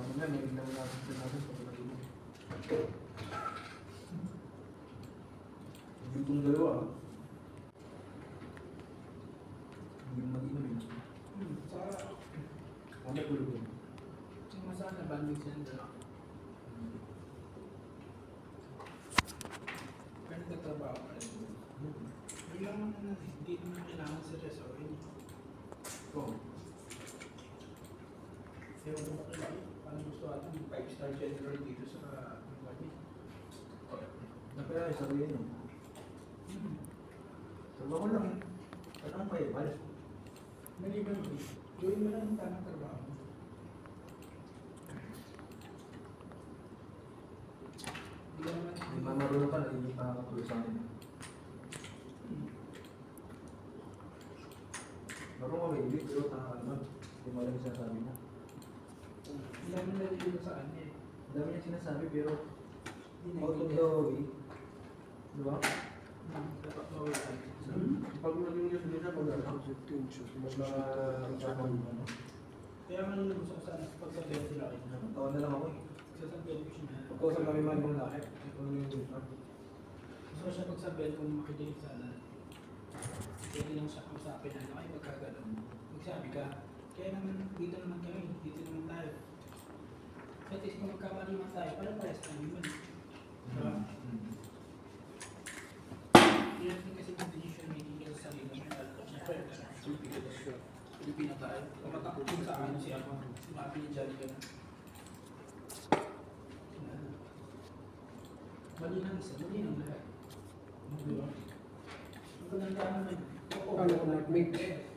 Mamaya may ilang natin sa natin pag nag-inom. Itong dalawa ah. Hindi mo mag-inom yun. Saka, Kaya tulog yun. yung masana banding siya dalawa. Kaya nagtatrabaho ka rin. Hindi naman hindi naman kailangan serious o yun. Oo. Ewan ko ba kailangan? Parang gusto natin 5-star general dito sa company. Napaya sabi yun. Trabaho lang. Ano ang may balik? Maliban mo, gawin mo lang yung tamang trabaho. Hindi ka naman. Hindi pa marunong ka, hindi pa nakakatuloy sa akin. Marunong kami, hindi, pero nakakalaman. Hindi mo alam yung sinasabi niya. Hindi naman nalilito sa kanya eh. Ang dami niya sinasabi, pero Hindi out of the naiintindihan. way. Di ba? Dapat mawilan. Pag naging Diyos nila, pag mas nakakasama ano. Kaya nga nung gusto ko sana pagsabihan sila kayo. Tawa na lang ako eh. Sasabihan ko siya na. Pagkausap kami man yung lahat. Ito yung Diyos na. Gusto ko siya pagsabihan kung makikinig sana. Pwede lang siya kausapin na ay magkaganon. Magsabi ka, kaya naman dito naman kami, dito naman tayo. At least kung magkamali man tayo, parang parehas tayo yun. Diba? Yun din kasi yung decision making ka sa sarili mo. Siyempre, Pilipino tayo. Kumatakot yung sa akin si Ako. Sinabi ni Johnny ka na. Mali ng isa, mali ng lahat. Diba? Ang ganda naman. Paano ko nag-make?